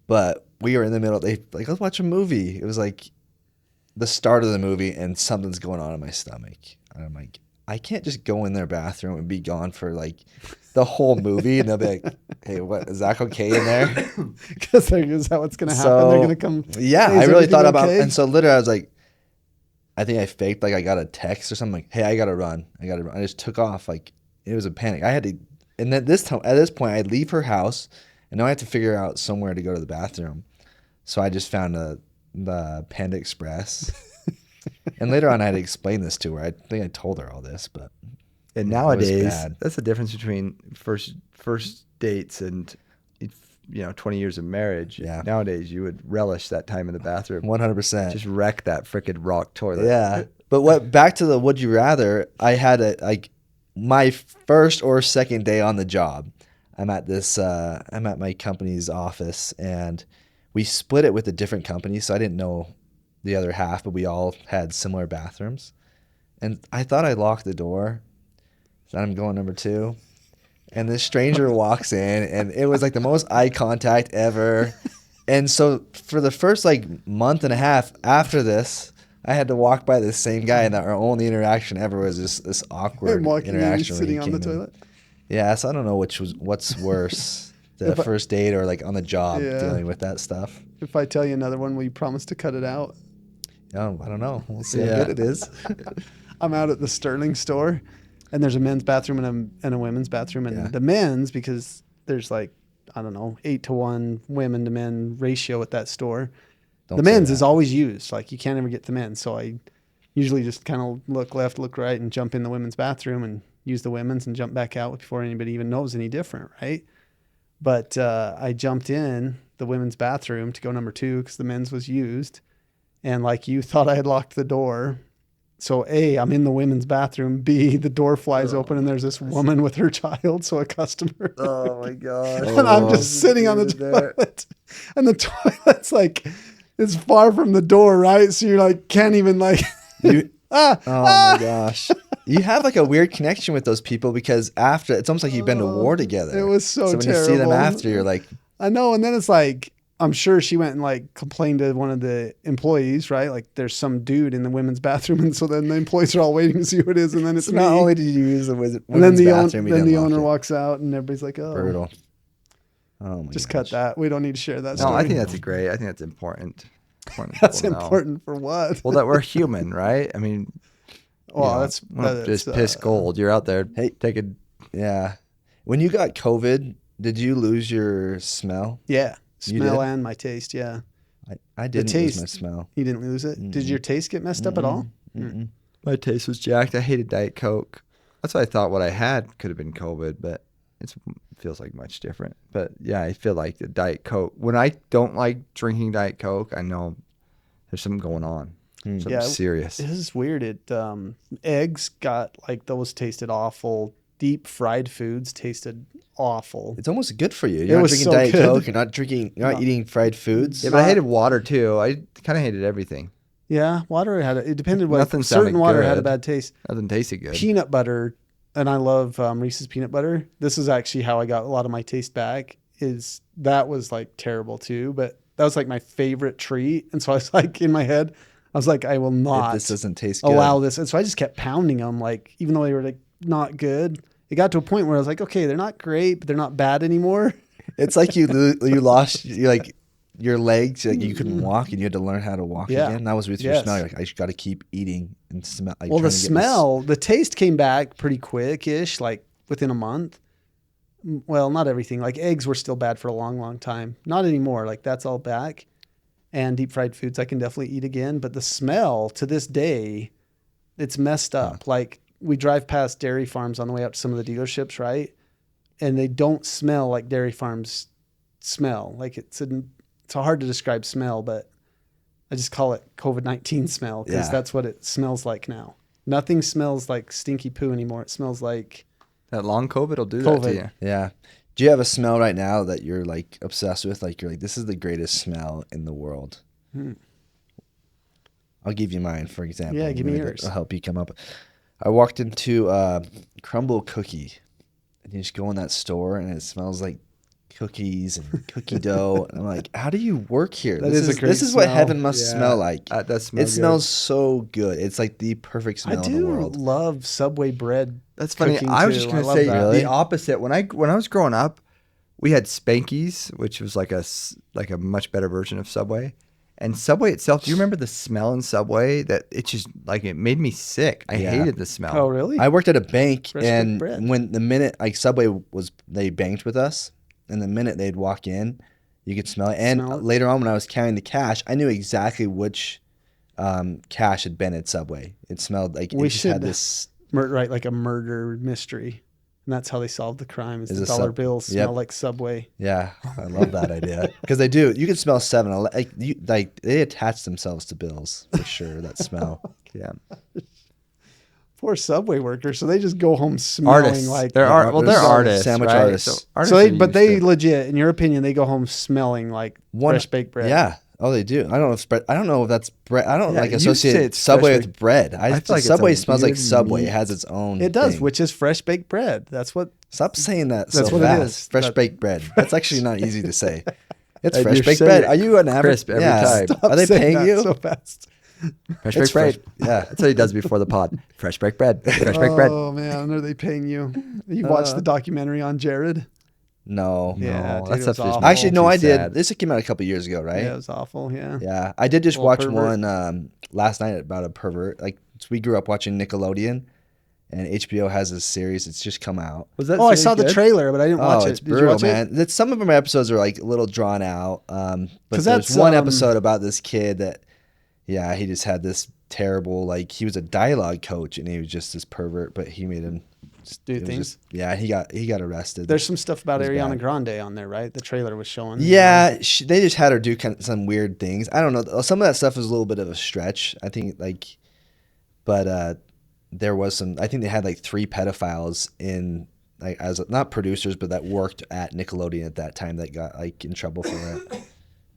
But we were in the middle, let's watch a movie. It was like the start of the movie and something's going on in my stomach. And I'm like, I can't just go in their bathroom and be gone for like the whole movie and they'll be like, hey, what, is Zach okay in there? Because is that what's going to happen? So, They're going to come. Yeah, "Hey, is I really everything thought about okay?" and so literally I was like, I think I faked like I got a text or something like, hey, I gotta run. I just took off. Like it was a panic. I had to, and then at this point I leave her house and now I have to figure out somewhere to go to the bathroom. So I just found the Panda Express. And later on I had to explain this to her. I think I told her all this, but And was nowadays, bad. that's the difference between first dates and 20 years of marriage. Yeah. Nowadays, you would relish that time in the bathroom. 100%. Just wreck that frickin' rock toilet. Yeah. But back to the would you rather, I had my first or second day on the job. I'm at my company's office and we split it with a different company. So I didn't know the other half, but we all had similar bathrooms. And I thought I locked the door. So I'm going number 2. And this stranger walks in and it was like the most eye contact ever. And so for the first month and a half after this, I had to walk by this same guy, and our only interaction ever was this awkward I'm walking in, interaction when he sitting on the came in. toilet. Yeah, so I don't know what's worse, the first date or on the job Yeah. dealing with that stuff. If I tell you another one, will you promise to cut it out? Oh, I don't know. We'll see Yeah. how good it is. I'm out at the Sterling store, and there's a men's bathroom and a women's bathroom. And Yeah. the men's, because there's 8-to-1 women to men ratio at that store. Don't The say men's that. is always used. Like, you can't ever get the men's. So I usually just kind of look left, look right, and jump in the women's bathroom and use the women's and jump back out before anybody even knows any different, right? But I jumped in the women's bathroom to go number 2 because the men's was used. And like you thought I had locked the door. So A, I'm in the women's bathroom. B, the door flies open and there's this woman with her child. So a customer. Oh my gosh. And I'm just sitting on the toilet. And the toilet's it's far from the door, right? So you're can't even You, oh my gosh. You have a weird connection with those people because after it's almost like you've been to war together. it was so when you see them terrible. after, you're like, I know. And then it's I'm sure she went and complained to one of the employees, right? There's some dude in the women's bathroom. And so then the employees are all waiting to see who it is. And then it's so me. not only did you use the women's and then the, bathroom, you then didn't the lock owner it. walks out and everybody's like, oh, Brutal. Oh my just gosh. cut that. We don't need to share that No, story. I think that's great. I think that's important. That's people to know. important for what? Well, that we're human, right? I mean, Well, we're not just piss gold. You're out there Hey. taking. Yeah. When you got COVID, did you lose your smell? Yeah. You Smell did? and my taste. Yeah. I didn't lose my taste. smell. You didn't lose it? Did your taste get messed up at all? My taste was jacked. I hated Diet Coke. That's what I thought. What I had could have been COVID, but it feels like much different. But yeah, I feel like the Diet Coke. When I don't like drinking Diet Coke, I know there's something going on. Something Yeah, serious. This is weird. Eggs got like those tasted awful. Deep fried foods tasted awful. It's almost good for you. It You're not was drinking so Diet good. Coke. You're not eating fried foods. Yeah, but I hated water too. I kind of hated everything. Yeah, water it depended what Nothing sounded certain water had a good. bad taste. Nothing tasted good. Peanut butter, and I love Reese's peanut butter. This is actually how I got a lot of my taste back. Is that was like terrible too, but that was like my favorite treat, and so I was like in my head, I was like, I will If not this doesn't taste good. allow this, and so I just kept pounding them, like even though they were like not good. It got to a point where I was like, okay, they're not great, but they're not bad anymore. It's like you lost your legs. Like you couldn't walk, and you had to learn how to walk Yeah. again. That was with your Yes. smell. You're like, I just got to keep eating and smell. Like, Well, the trying to get smell, the taste came back pretty quick-ish, like within a month. Well, not everything. Like eggs were still bad for a long, long time. Not anymore. Like that's all back. And deep fried foods I can definitely eat again. But the smell to this day, it's messed up. Like we drive past dairy farms on the way up to some of the dealerships, right? And they don't smell like dairy farms smell. Like it's hard to describe smell, but I just call it COVID-19 smell because Yeah. that's what it smells like now. Nothing smells like stinky poo anymore. It smells like That long COVID will do that to COVID. you. Yeah. Do you have a smell right now that you're like obsessed with? Like you're like, this is the greatest smell in the world. I'll give you mine, for example. Yeah, give me Maybe yours. that'll help you come up. I walked into Crumble Cookie, and you just go in that store, and it smells like cookies and cookie dough. And I'm like, how do you work here? That this is a great This is what smell. heaven must Yeah. smell like. That smells It good. smells so good. It's like the perfect I smell in the do world. love Subway bread. That's funny. cooking I was too. just I gonna love say that. Really? the opposite. When I was growing up, we had Spankies, which was like a much better version of Subway. And Subway itself, do you remember the smell in Subway? That it just like it made me sick. I Yeah. hated the smell. Oh, really? I worked at a bank, Fresh and baked bread. when the minute like Subway they banked with us, and the minute they'd walk in, you could smell it. And Smell it? later on, when I was counting the cash, I knew exactly which cash had been at Subway. It smelled like We it just had should this. write like a murder mystery, and that's how they solve the crime. Is Is the it dollar bills Yep. smell like Subway? Yeah, I love that idea because they do. You can smell 7-Eleven. Like they attach themselves to bills for sure. That smell. Yeah. Poor Subway workers, so they just go home smelling Artists. like. They're there's artists. sandwich right? artists. So, artists So are but used they to- legit, in your opinion, they go home smelling like fresh baked bread. Yeah. Oh, they do. I don't know if I don't know if that's bread. I don't Yeah, like you associate say it's Subway fresh with bread. I feel like it's Subway a smells like weird Subway. meat. It has its own. It does, thing. which is fresh baked bread. That's what. Stop saying that That's so what it fast. is. Fresh That- baked bread. That's actually not easy to say. It's And fresh you're baked saying bread. it Are you an average? crisp every time. Are they saying paying that you? so fast? fresh It's baked bread. fresh- yeah. That's what he does before the pod. Fresh baked bread. Fresh baked bread. Oh man, are they paying you? You watched the documentary on Jared? No. Yeah, No, dude, that it stuff's was just awful. Actually, no, too I did. sad. This came out a couple years ago, right? Yeah, it was awful. Yeah. Yeah, I did just Little watch pervert. one last night about a pervert. Like we grew up watching Nickelodeon, and HBO has this series. It's just come out. Was that Oh, I series saw the good? trailer, but I didn't watch Oh, it. it's Did you brutal, watch it? man. Some of them episodes are like a little drawn out. But 'Cause there's that's, one episode about this kid that, yeah, he just had this terrible, like he was a dialogue coach and he was just this pervert, but he made him Do it was things. just- yeah, he got arrested. There's some stuff about It was Ariana bad. Grande on there, right? The trailer was showing. Yeah, they just had her do some weird things. I don't know. Some of that stuff was a little bit of a stretch. I think but there was some. I think they had like 3 pedophiles in like as not producers, but that worked at Nickelodeon at that time that got like in trouble for it.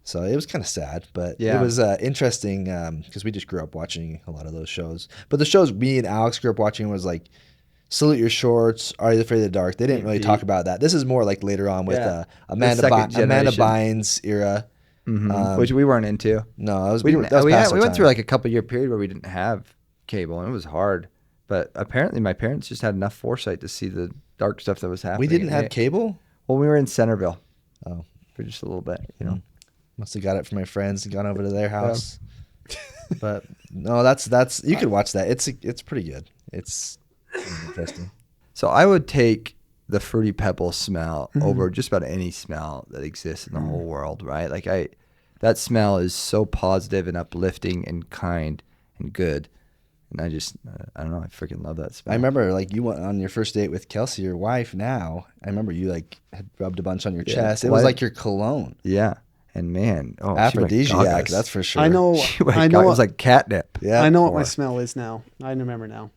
So it was kind of sad, but Yeah. it was interesting because we just grew up watching a lot of those shows. But the shows me and Alex grew up watching was like Salute Your Shorts, Are You Afraid of the Dark? They didn't really talk about that. This is more like later on with Yeah. Amanda second Amanda generation. Bynes era. Which we weren't into. No, that was We we, didn't. that was We, past our went time. through like a couple-year period where we didn't have cable, and it was hard. But apparently, my parents just had enough foresight to see the dark stuff that was happening. We didn't and have they- cable. Well, we were in Centerville Oh, for just a little bit, you know. must have got it from my friends and gone over to their house. But no, that's you could watch that. It's pretty good. It's interesting. So I would take the Fruity Pebble smell over just about any smell that exists in the whole world, right? Like that smell is so positive and uplifting and kind and good. And I just, I don't know. I freaking love that smell. I remember like you went on your first date with Kelsey, your wife now. I remember you like had rubbed a bunch on your Yeah. chest. It Well, was like your cologne. Yeah. And man, oh, Aphrodisiac, she that's for sure. I know. She went I gaga. know. It was like catnip. Yeah. I know what my Or- smell is now. I remember now.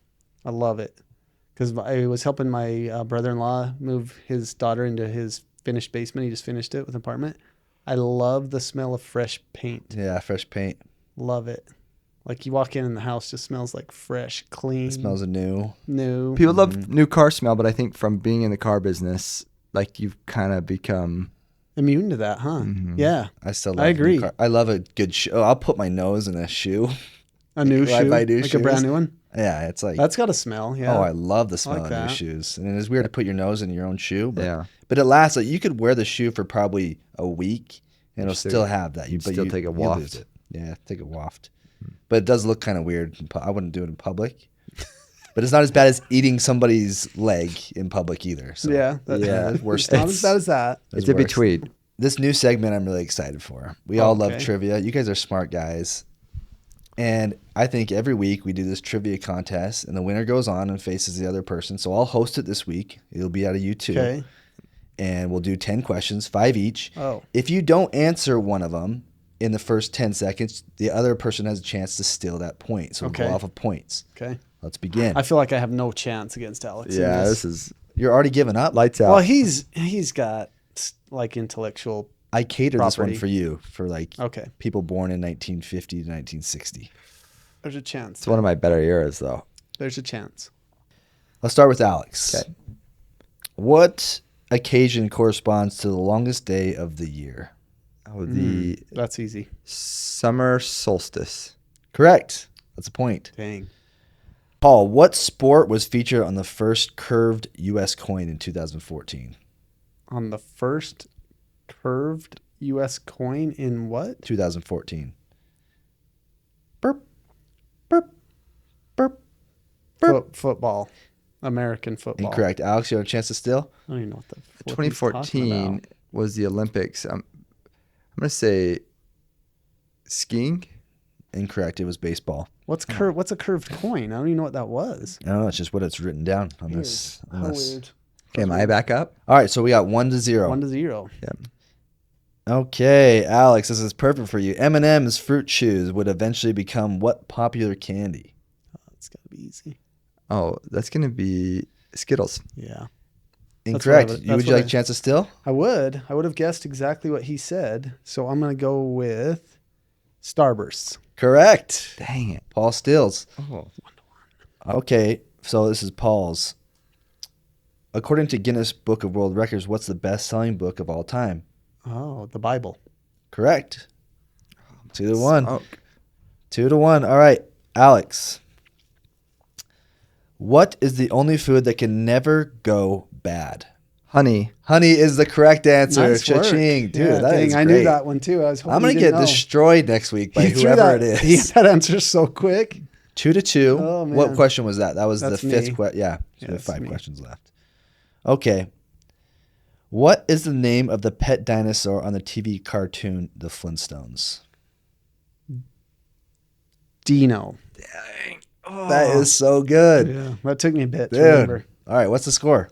I love it because I was helping my brother-in-law move his daughter into his finished basement. He just finished it with an apartment. I love the smell of fresh paint. Yeah, fresh paint. Love it. Like you walk in and the house just smells like fresh, clean, It smells new. new. People love new car smell, but I think from being in the car business, like you've kind of become Immune to that, huh? Yeah. I still love I agree. I love a good shoe. Oh, I'll put my nose in a shoe. A new When I shoe, buy new like a brand shoes. new one. Yeah, it's like That's got a smell. Yeah. oh, I love the smell like of that. new shoes. And it's weird to put your nose in your own shoe, but Yeah. but it lasts. Like you could wear the shoe for probably a week and it'll still- still have that. you'd But still take a you waft. lose it. Yeah, take a waft. But it does look kind of weird. I wouldn't do it in public. But it's not as bad as eating somebody's leg in public either. So yeah. Yeah. there's worse It's not things. as bad as that. There's It's in worse. between. This new segment I'm really excited for. We all love Okay. trivia. You guys are smart guys. And I think every week we do this trivia contest and the winner goes on and faces the other person. So I'll host it this week. It'll be out of you two. Okay. And we'll do 10 questions, 5 each. Oh. If you don't answer one of them in the first 10 seconds, the other person has a chance to steal that point. So we'll Okay. go off of points. Okay. Let's begin. I feel like I have no chance against Alex. in Yeah, this. this is You're already giving up. lights out. Well, he's got like intellectual. I catered this one property. for you, for like Okay. people born in 1950 to 1960. There's a chance. it's one of my better eras, though. There's a chance. Let's start with Alex. Okay. What occasion corresponds to the longest day of the year? Oh, the That's easy. summer solstice. Correct. That's a point. Dang. Paul, what sport was featured on the first curved U.S. coin in 2014? On the first curved U.S. coin in what? 2014. Burp, burp, burp, burp. Football. American football. Incorrect. Alex, you have a chance to steal? I don't even know what the flip he's talking 2014 about. was the Olympics. I'm going to say skiing. Incorrect. It was baseball. What's a curved coin? I don't even know what that was. I don't know. It's just what it's written down on this. Weird. How weird. Okay, am I back up? All right. So we got 1-0. 1-0. Yeah. Okay, Alex, this is perfect for you. M&M's fruit chews would eventually become what popular candy? It's gotta be easy. Oh, that's going to be Skittles. Yeah. Incorrect. what I would- Would that's you what like I- a chance to steal? I would have guessed exactly what he said. So I'm gonna go with Starbursts. Correct. Dang it. Paul steals. Oh. Okay, so this is Paul's. According to Guinness Book of World Records, what's the best-selling book of all time? Oh, the Bible. Correct. 2-1. Oh, 2-1. All right, Alex. What is the only food that can never go bad? honey. Honey is the correct answer. Nice work. Cha-ching. Dude, Yeah, that dang, is I great. knew that one too. I was hoping I'm going you to get didn't know. destroyed next week by He threw whoever that, it He is. had that answer so quick. 2-2. Oh, What man. question was that? That was That's the fifth me. question. Yeah. So Yeah, we have that's 5 me. questions left. Okay. What is the name of the pet dinosaur on the TV cartoon The Flintstones? Dino. That is so good. Yeah, that took me a bit to Dude. remember. All right. What's the score?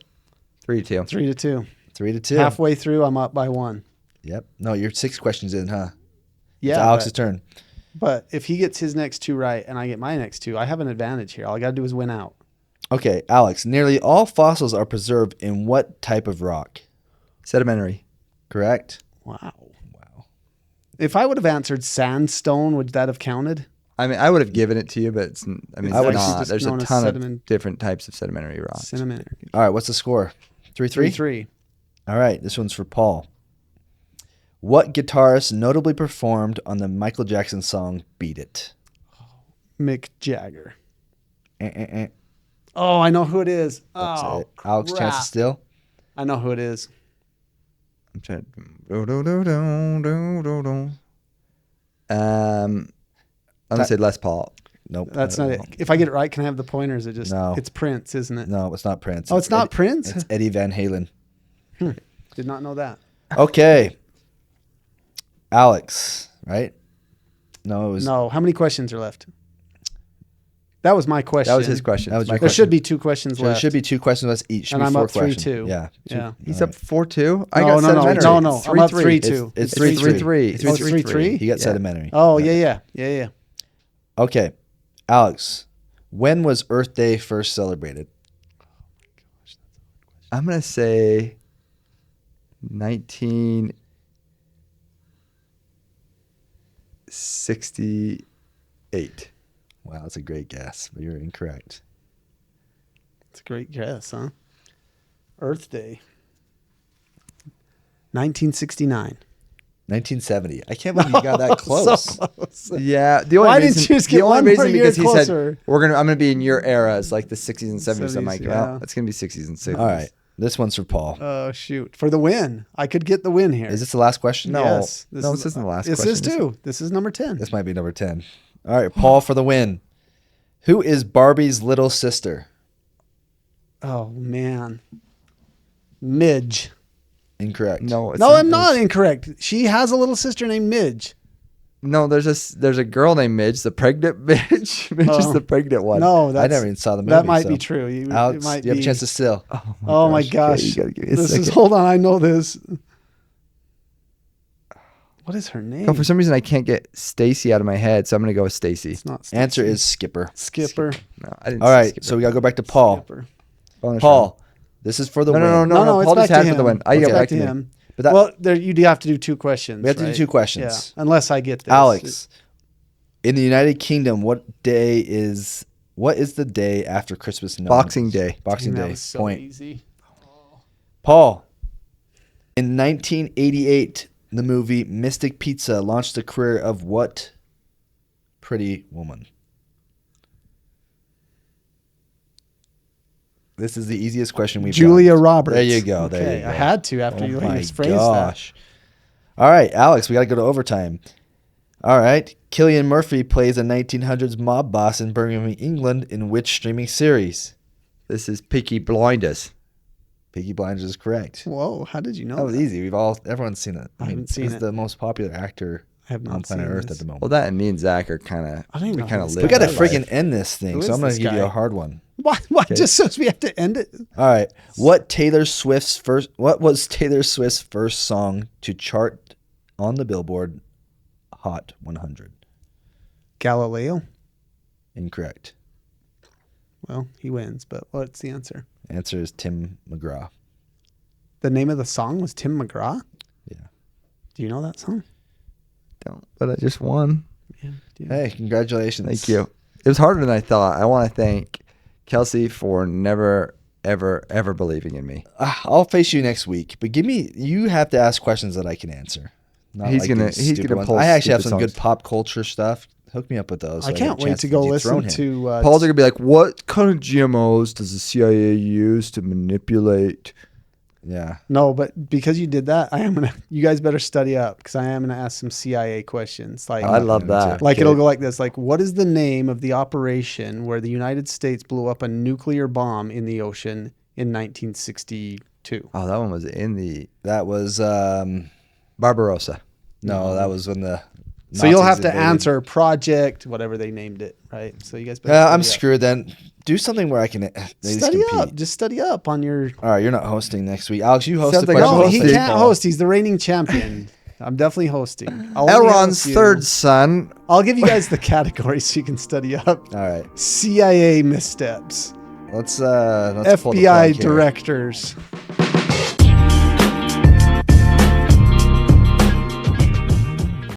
3-2. 3-2. 3-2. Halfway through, I'm up by 1. Yep. No, you're 6 questions in, huh? Yeah, It's Alex's turn. but if he gets his next 2 right and I get my next 2, I have an advantage here. All I got to do is win out. Okay, Alex. Nearly all fossils are preserved in what type of rock? Sedimentary. Correct. Wow. If I would have answered sandstone, would that have counted? I mean, I would have given it to you, but it's, I mean, It's it's actually not. just There's a known as ton of sediment- different types of sedimentary rocks. Sedimentary. All right. What's the score? 3-3? 3-3. All right, this one's for Paul. What guitarist notably performed on the Michael Jackson song Beat It? Mick Jagger. Eh, eh, eh. Oh, I know who it is. That's Oh, it. Alex, chance crap. to steal? I know who it is. I'm trying to. I'm gonna say Les Paul. Nope. That's not it. If I get it right, can I have the pointer? Is it just, No. it's Prince, isn't it? No, it's not Prince. Oh, it's not Eddie, Prince? It's Eddie Van Halen. Did not know that. Okay. Alex, right? No, it was No. How many questions are left? That was my question. That was his question. That was your There question. should be 2 questions So there left. should be 2 questions left each. Should And be I'm 4 up 3-2. questions. Yeah. Yeah. He's All up 4-2. I No, got no, sedimentary. no, no. I'm up 3-3. 3-2. It's 3-3. 3-3. Oh, it's 3-3? He got sedimentary. Oh, yeah. Okay. Alex, when was Earth Day first celebrated? I'm going to say 1968. Wow, that's a great guess, but you're incorrect. It's a great guess, huh? Earth Day. 1969. 1970. I can't believe you got that close. So close. Yeah, the only Why reason, didn't you just get the only one reason more year because he closer? said I'm gonna be in your era. It's like the 60s and 70s. I'm like, 70s, well, yeah. it's gonna be 60s and 70s. All right. This one's for Paul. Oh, shoot. For the win. I could get the win here. Is this the last question? No. Yes. This isn't the last This question, is is it? too. This is number 10. This might be number 10. All right, Paul for the win. Who is Barbie's little sister? Oh, man. Midge. Incorrect. No, it's No, I'm not incorrect. She has a little sister named Midge. No, there's a girl named Midge, the pregnant Midge. Midge is Oh. the pregnant one. No, I that's, never even saw the movie. that might so. be true. You, Alex, it might you have a be. chance to steal. Oh my Okay, gosh. you gotta give me a This is, second. hold on. I know this. What is her name? Oh, for some reason I can't get Stacy out of my head, so I'm gonna go with Stacy. It's not Answer Stacy. is Skipper. Skipper. No, I didn't. All say right, Skipper. so we got to go back to Paul. Skipper. Bonus Paul, this is for the round. win. No, it's Paul back just to had him. for the win. I It's get back to me. him. But that, Well, there you do have to do 2 questions. We have to do right? 2 questions. Yeah, unless I get this. Alex, in the United Kingdom, what is the day after Christmas? known Boxing as? Day. Boxing That Day. was so Point. easy. Paul, in 1988, the movie Mystic Pizza launched the career of what pretty woman? This is the easiest question we've Julia gotten. Roberts. There you go. Okay, There you go. I had to after you my phrased that. gosh. All right, Alex, we got to go to overtime. All right. Cillian Murphy plays a 1900s mob boss in Birmingham, England, in which streaming series? This is Peaky Blinders. Peaky Blinders is correct. Whoa, how did you know That was easy. Everyone's seen it. I haven't seen he's it. the most popular actor I have not on planet seen Earth this. at the moment. Well, that and me and Zach are kind of. I don't even know who this live we got to that freaking life. end this thing, Who so is I'm going to this give you guy? a hard one. Why Okay. just so we have to end it? All right. What was Taylor Swift's first song to chart on the Billboard Hot 100? Galileo? Incorrect. Well, he wins, but what's the answer? Answer is Tim McGraw. The name of the song was Tim McGraw? Yeah. Do you know that song? Don't, but I just won. Yeah. Hey, congratulations. Thank you. It was harder than I thought. I want to thank Kelsey for never, ever, ever believing in me. I'll face you next week, but you have to ask questions that I can answer. Not He's gonna- these he's stupid gonna ones. pull I actually have stupid some good songs. pop culture stuff. Hook me up with those. so I get a can't wait chance to go dethrone listen him. to. Paul's gonna be like, "What kind of GMOs does the CIA use to manipulate?" Yeah. No, but because you did that, you guys better study up because I am gonna ask some CIA questions. Like, I love that. like Okay. it'll go like this: like, what is the name of the operation where the United States blew up a nuclear bomb in the ocean in 1962? Oh, that one was in the That was Barbarossa. no, that was when the So you'll Nazis have to invaded. answer Project, whatever they named it, right? So you guys better I'm study up. screwed then. Do something where I can at least Study compete. up. Just study up on your. All right, you're not hosting next week. Alex, you host Sounds the like question. No, I'm he hosting. can't host. He's the reigning champion. I'm definitely hosting. I'll only Elron's host you. third son. I'll give you guys the categories so you can study up. All right. CIA missteps, Let's pull the FBI plug here. directors,